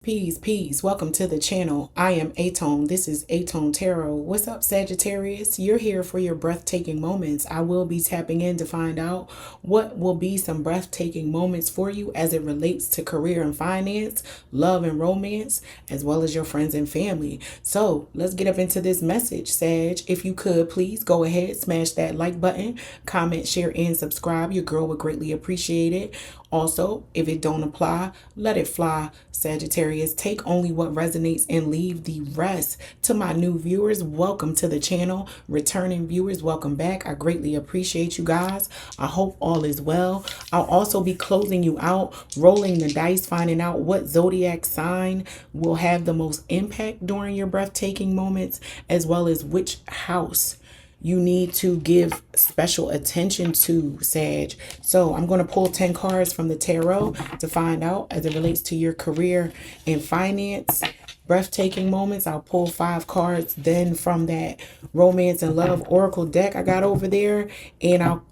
Peace. Welcome to the channel. I am aTone. This is aTone Tarot. What's up, Sagittarius? You're here for your breathtaking moments. I will be tapping in to find out what will be some breathtaking moments for you as it relates to career and finance, love and romance, as well as your friends and family. So let's get up into this message, Sag. If you could, please go ahead, smash that like button, comment, share, and subscribe. Your girl would greatly appreciate it. Also, if it don't apply, let it fly, Sagittarius. Take only what resonates and leave the rest. To my new viewers, welcome to the channel. Returning viewers, welcome back. I greatly appreciate you guys. I hope all is well. I'll also be closing you out, rolling the dice, finding out what zodiac sign will have the most impact during your breathtaking moments, as well as which house you need to give special attention to, Sag. So I'm going to pull 10 cards from the tarot to find out as it relates to your career and finance. Breathtaking moments. I'll pull 5 cards then from that romance and love oracle deck I got over there, and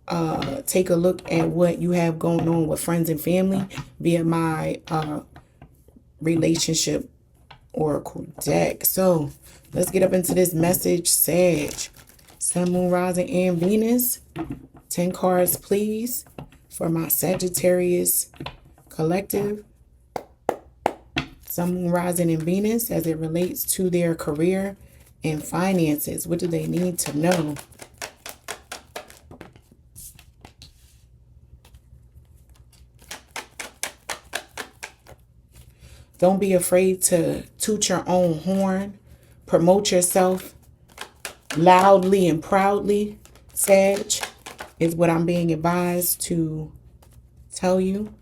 I'll take a look at what you have going on with friends and family via my relationship oracle deck. So let's get up into this message, Sag. Sun, Moon, Rising, and Venus. 10 cards, please, for my Sagittarius collective. Sun, Moon, Rising, and Venus as it relates to their career and finances. What do they need to know? Don't be afraid to toot your own horn. Promote yourself loudly and proudly, Sag, is what I'm being advised to tell you.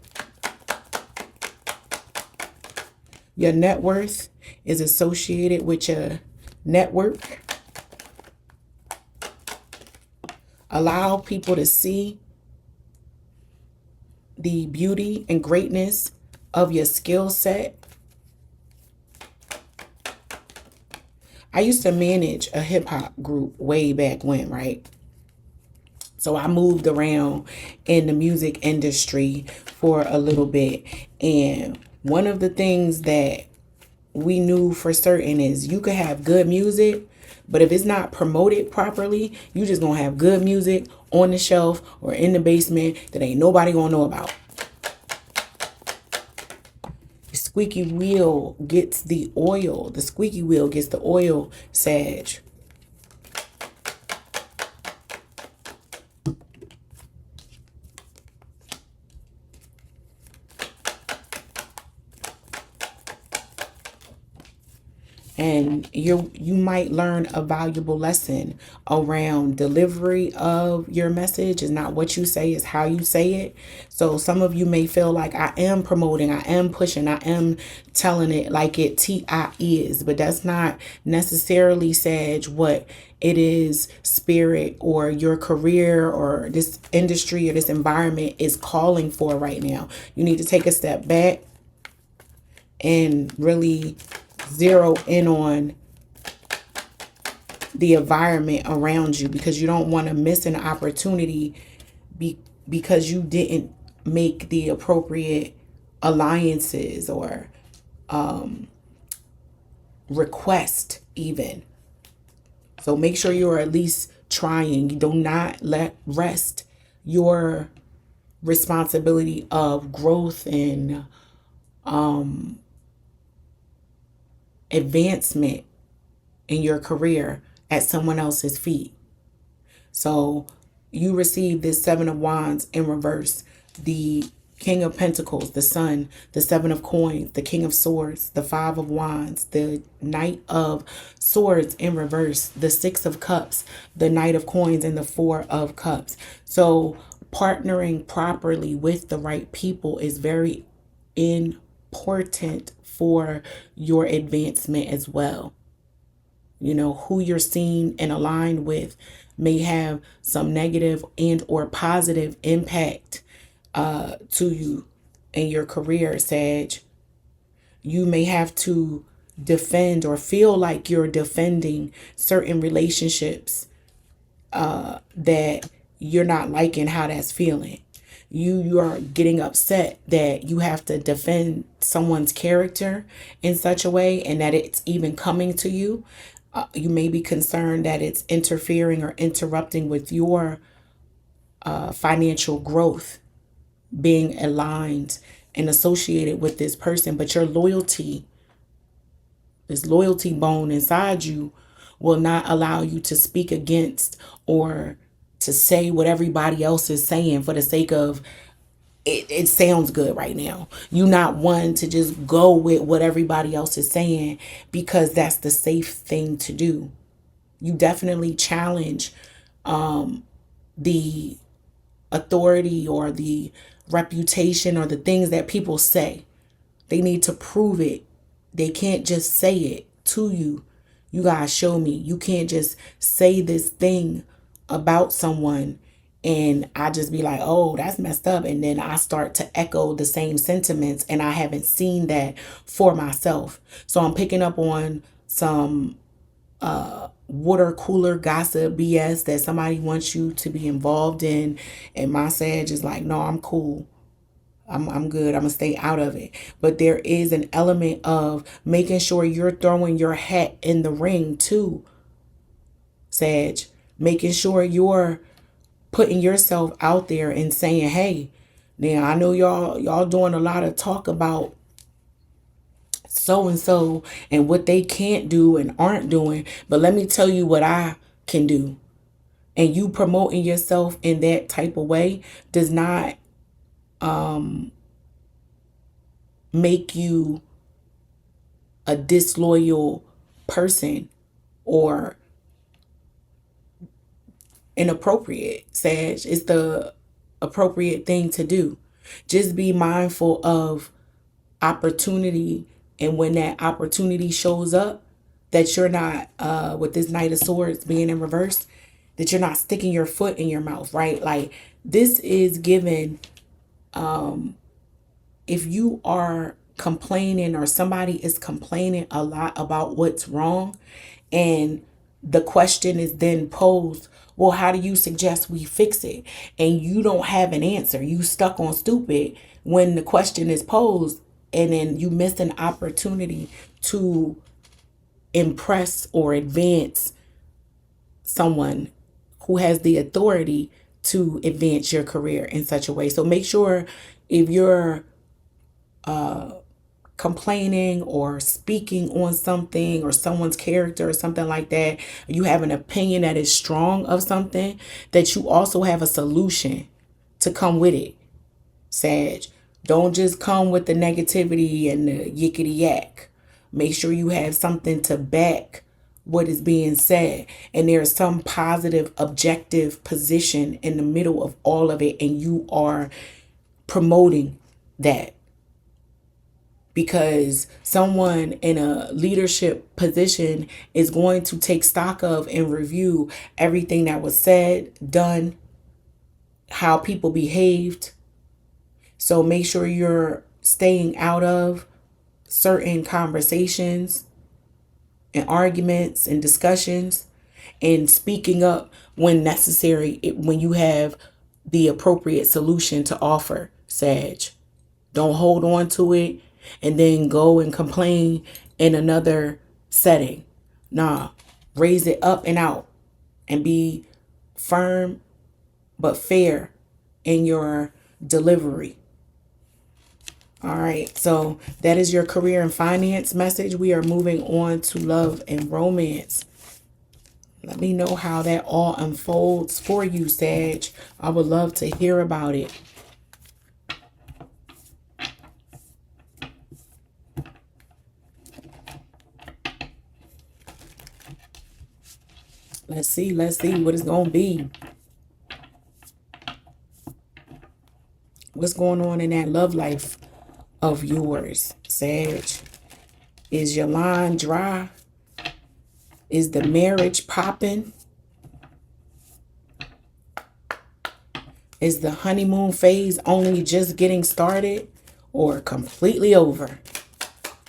Your net worth is associated with your network. Allow people to see the beauty and greatness of your skill set. I used to manage a hip hop group way back when, right? So I moved around in the music industry for a little bit. And one of the things that we knew for certain is you could have good music, but if it's not promoted properly, you just gonna have good music on the shelf or in the basement that ain't nobody gonna know about. Squeaky wheel gets the oil. The squeaky wheel gets the oil, Sag. And you might learn a valuable lesson around delivery of your message. Is not what you say, is how you say it. So some of you may feel like I am promoting, I am pushing, I am telling it like it T.I. is. But that's not necessarily, Sag, what it is spirit or your career or this industry or this environment is calling for right now. You need to take a step back and really zero in on the environment around you, because you don't want to miss an opportunity because you didn't make the appropriate alliances or request even. So make sure you're at least trying. You do not let rest your responsibility of growth and advancement in your career at someone else's feet. So you receive this 7 of Wands in reverse, the King of Pentacles, the Sun, the 7 of Coins, the King of Swords, the 5 of Wands, the Knight of Swords in reverse, the 6 of Cups, the Knight of Coins, and the 4 of Cups. So partnering properly with the right people is very important for your advancement as well. You know, who you're seen and aligned with may have some negative and or positive impact to you in your career, Sag. You may have to defend or feel like you're defending certain relationships that you're not liking how that's feeling. you are getting upset that you have to defend someone's character in such a way, and that it's even coming to you. You may be concerned that it's interfering or interrupting with your financial growth, being aligned and associated with this person. But your loyalty, this loyalty bone inside you, will not allow you to speak against or to say what everybody else is saying for the sake of it sounds good right now. You're not one to just go with what everybody else is saying because that's the safe thing to do. You definitely challenge the authority or the reputation or the things that people say. They need to prove it. They can't just say it to you. You guys show me. You can't just say this thing about someone and I just be like, oh, that's messed up. And then I start to echo the same sentiments, and I haven't seen that for myself. So I'm picking up on some water cooler gossip BS that somebody wants you to be involved in. And my Sag is like, no, I'm cool. I'm good. I'm gonna stay out of it. But there is an element of making sure you're throwing your hat in the ring too, Sag. Making sure you're putting yourself out there and saying, hey, now I know y'all doing a lot of talk about so and so and what they can't do and aren't doing, but let me tell you what I can do. And you promoting yourself in that type of way does not make you a disloyal person or inappropriate, Sag. It's the appropriate thing to do. Just be mindful of opportunity, and when that opportunity shows up, that you're not with this Knight of Swords being in reverse, that you're not sticking your foot in your mouth, right? Like, this is given if you are complaining or somebody is complaining a lot about what's wrong, and the question is then posed, well, how do you suggest we fix it? And you don't have an answer. You stuck on stupid when the question is posed, and then you miss an opportunity to impress or advance someone who has the authority to advance your career in such a way. So make sure if you're complaining or speaking on something or someone's character or something like that, you have an opinion that is strong of something, that you also have a solution to come with it, Sag. Don't just come with the negativity and the yickety yak. Make sure you have something to back what is being said, and there's some positive objective position in the middle of all of it, and you are promoting that. Because someone in a leadership position is going to take stock of and review everything that was said, done, how people behaved. So make sure you're staying out of certain conversations and arguments and discussions, and speaking up when necessary, when you have the appropriate solution to offer, Sag. Don't hold on to it and then go and complain in another setting. Nah, raise it up and out and be firm but fair in your delivery. All right, so that is your career and finance message. We are moving on to love and romance. Let me know how that all unfolds for you, Sag. I would love to hear about it. Let's see what it's going to be. What's going on in that love life of yours, Sag? Is your line dry? Is the marriage popping? Is the honeymoon phase only just getting started or completely over?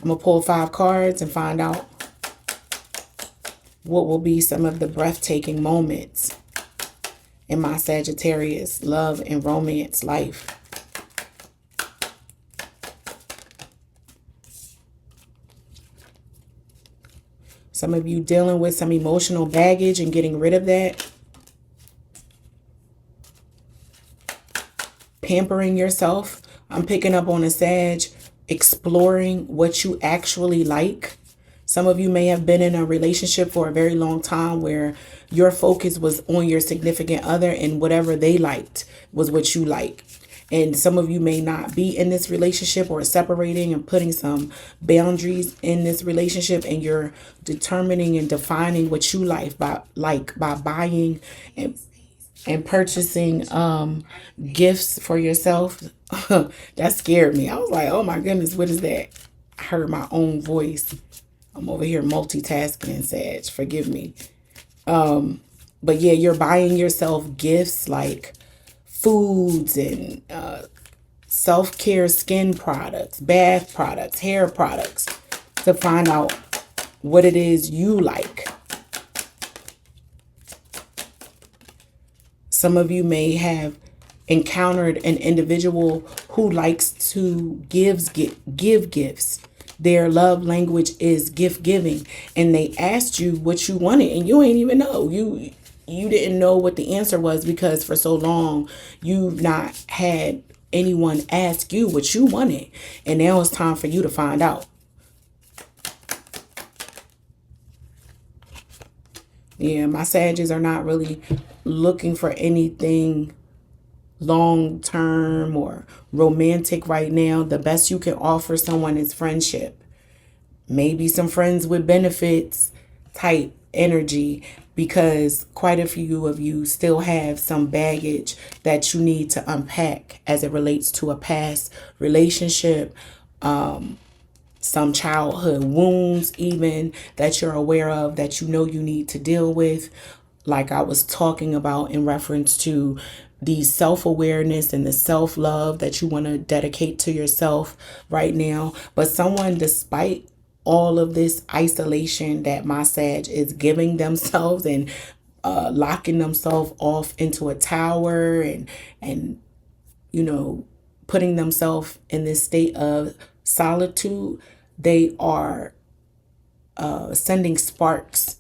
I'm going to pull 5 cards and find out what will be some of the breathtaking moments in my Sagittarius love and romance life. Some of you dealing with some emotional baggage and getting rid of that. Pampering yourself. I'm picking up on a Sag, exploring what you actually like. Some of you may have been in a relationship for a very long time where your focus was on your significant other and whatever they liked was what you like. And some of you may not be in this relationship or separating and putting some boundaries in this relationship, and you're determining and defining what you by buying and purchasing gifts for yourself. That scared me. I was like, oh my goodness, what is that? I heard my own voice. I'm over here multitasking, Sag. Forgive me. But yeah, you're buying yourself gifts like foods and self-care skin products, bath products, hair products to find out what it is you like. Some of you may have encountered an individual who likes to give gifts. Their love language is gift giving, and they asked you what you wanted and you ain't even know. You didn't know what the answer was because for so long you've not had anyone ask you what you wanted, and now it's time for you to find out. Yeah, my Sagittarius are not really looking for anything long term or romantic right now. The best you can offer someone is friendship. Maybe some friends with benefits type energy, because quite a few of you still have some baggage that you need to unpack as it relates to a past relationship, some childhood wounds even that you're aware of that you know you need to deal with, like I was talking about in reference to the self-awareness and the self-love that you want to dedicate to yourself right now. But someone, despite all of this isolation that my Sag is giving themselves and locking themselves off into a tower and you know, putting themselves in this state of solitude, they are sending sparks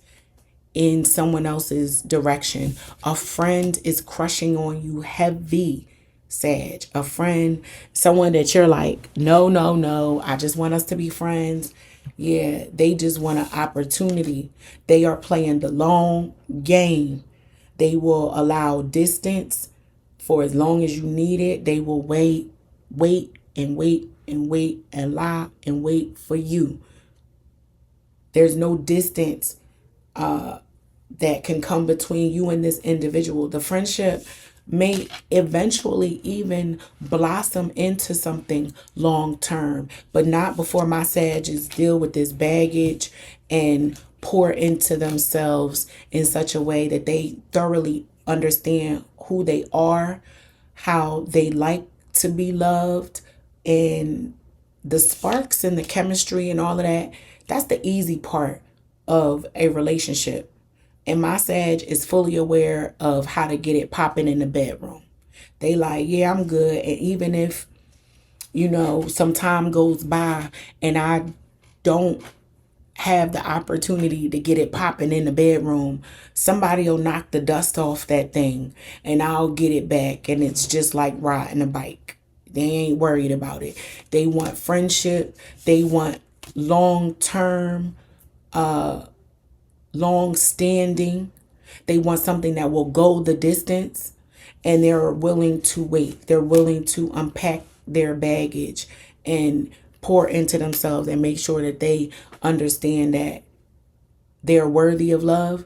in someone else's direction. A friend is crushing on you heavy, Sag. A friend, someone that you're like, no, no, no, I just want us to be friends. Yeah, they just want an opportunity. They are playing the long game. They will allow distance for as long as you need it. They will wait and wait and wait and lie and wait for you. There's no distance that can come between you and this individual. The friendship may eventually even blossom into something long term, but not before my Sagittarius deal with this baggage and pour into themselves in such a way that they thoroughly understand who they are, how they like to be loved, and the sparks and the chemistry and all of that. That's the easy part of a relationship. And my Sag is fully aware of how to get it popping in the bedroom. They like, yeah, I'm good. And even if, you know, some time goes by and I don't have the opportunity to get it popping in the bedroom, somebody will knock the dust off that thing and I'll get it back. And it's just like riding a bike. They ain't worried about it. They want friendship. They want long-term, long-standing. They want something that will go the distance, and they're willing to wait. They're willing to unpack their baggage and pour into themselves and make sure that they understand that they're worthy of love,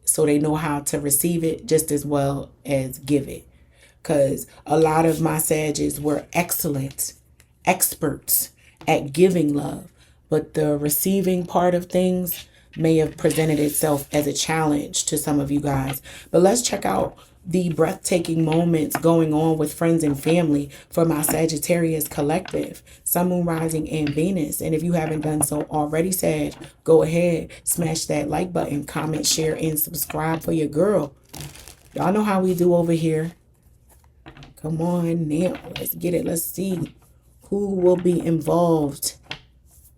so they know how to receive it just as well as give it. Because a lot of my Sagittarius were excellent experts at giving love, but the receiving part of things may have presented itself as a challenge to some of you guys. But let's check out the breathtaking moments going on with friends and family for my Sagittarius collective, Sun, Moon, Rising, and Venus. And if you haven't done so already, Sag, go ahead, smash that like button, comment, share, and subscribe for your girl. Y'all know how we do over here. Come on now. Let's get it. Let's see who will be involved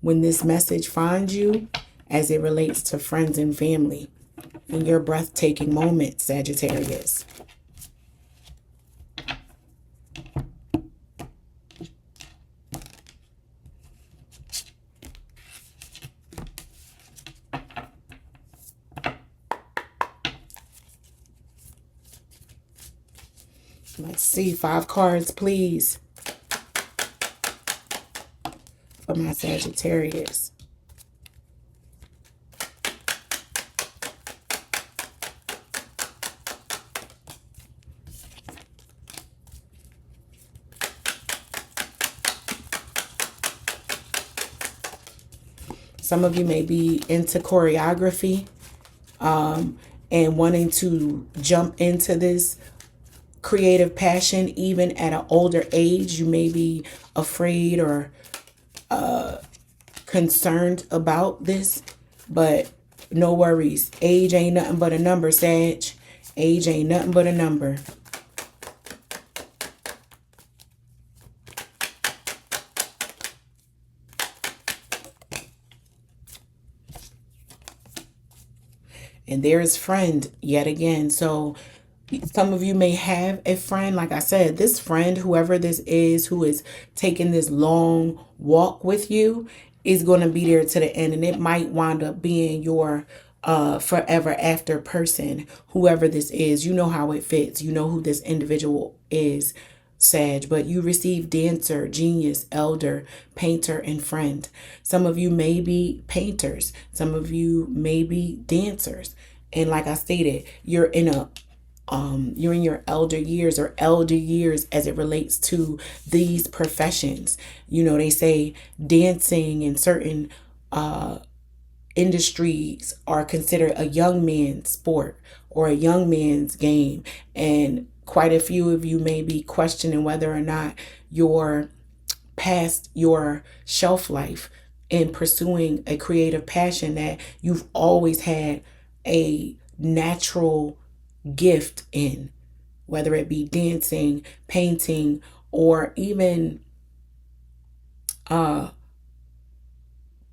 when this message finds you as it relates to friends and family in your breathtaking moment, Sagittarius. Let's see, 5 cards, please, for my Sagittarius. Some of you may be into choreography and wanting to jump into this creative passion even at an older age. You may be afraid or concerned about this, but no worries. Age ain't nothing but a number, Sag. Age ain't nothing but a number. And there's friend yet again. So some of you may have a friend. Like I said, this friend, whoever this is, who is taking this long walk with you, is going to be there to the end. And it might wind up being your forever after person, whoever this is. You know how it fits. You know who this individual is, Sag. But you receive dancer, genius, elder, painter, and friend. Some of you may be painters. Some of you may be dancers. And like I stated, you're in your elder years as it relates to these professions. You know, they say dancing in certain industries are considered a young man's sport or a young man's game. And quite a few of you may be questioning whether or not you're past your shelf life in pursuing a creative passion that you've always had a natural gift in, whether it be dancing, painting, or even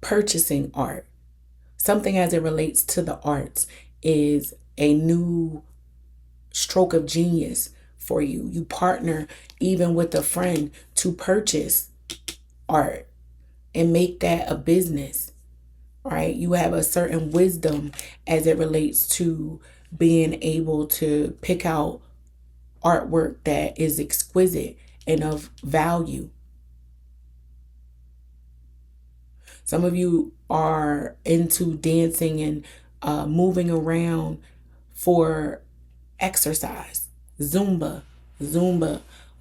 purchasing art. Something as it relates to the arts is a new stroke of genius for you. You partner even with a friend to purchase art and make that a business, right? You have a certain wisdom as it relates to being able to pick out artwork that is exquisite and of value. Some of you are into dancing and moving around for exercise. Zumba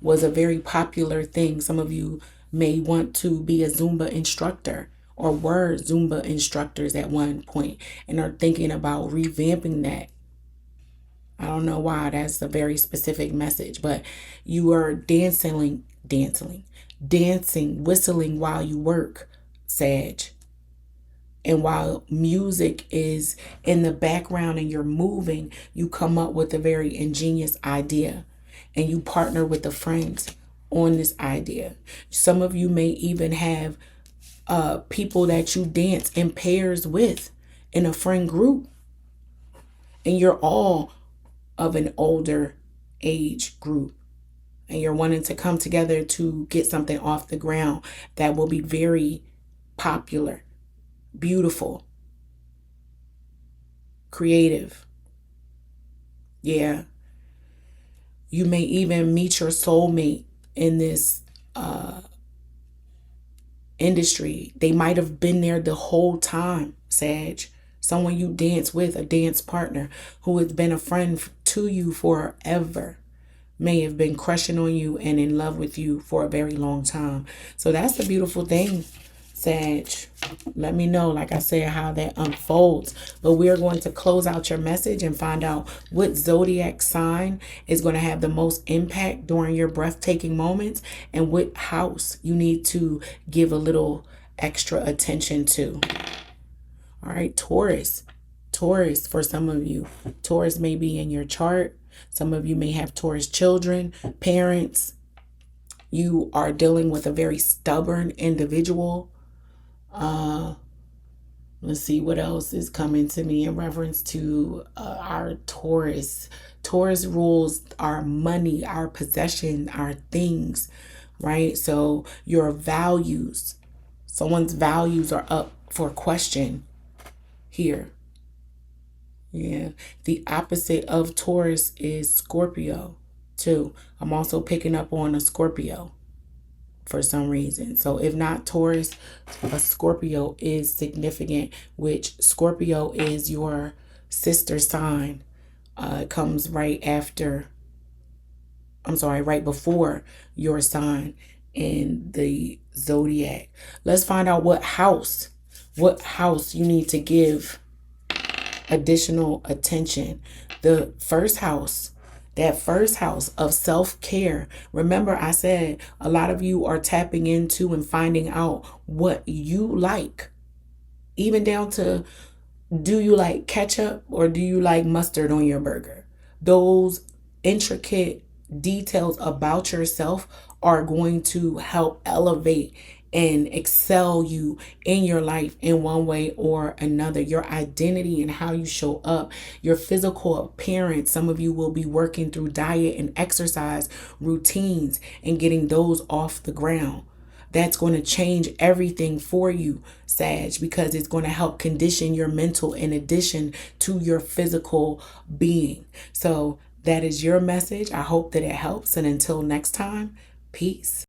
was a very popular thing. Some of you may want to be a Zumba instructor or were Zumba instructors at one point and are thinking about revamping that. I don't know why. That's a very specific message, but you are dancing, whistling while you work, Sag. And while music is in the background and you're moving, you come up with a very ingenious idea and you partner with a friend on this idea. Some of you may even have people that you dance in pairs with in a friend group. And you're all of an older age group. And you're wanting to come together to get something off the ground that will be very popular, beautiful, creative. Yeah. You may even meet your soulmate in this industry. They might have been there the whole time, Sag. Someone you dance with, a dance partner who has been a friend to you forever, may have been crushing on you and in love with you for a very long time. So that's the beautiful thing, Sag. Let me know, like I said, how that unfolds. But we're going to close out your message and find out what zodiac sign is going to have the most impact during your breathtaking moments and what house you need to give a little extra attention to. All right, Taurus. For some of you, Taurus may be in your chart. Some of you may have Taurus children, parents. You are dealing with a very stubborn individual. Let's see what else is coming to me in reference to our Taurus. Taurus rules our money, our possession, our things, right? So your values, someone's values are up for question here. Yeah. The opposite of Taurus is Scorpio, too. I'm also picking up on a Scorpio for some reason. So if not Taurus, a Scorpio is significant, which Scorpio is your sister sign. It comes right after, right before your sign in the zodiac. Let's find out what house you need to give additional attention. The first house, that first house of self-care. Remember, I said a lot of you are tapping into and finding out what you like, even down to, do you like ketchup or do you like mustard on your burger? Those intricate details about yourself are going to help elevate and excel you in your life in one way or another. Your identity and how you show up, your physical appearance. Some of you will be working through diet and exercise routines and getting those off the ground. That's going to change everything for you, Sag, because it's going to help condition your mental in addition to your physical being. So that is your message. I hope that it helps. And until next time, peace.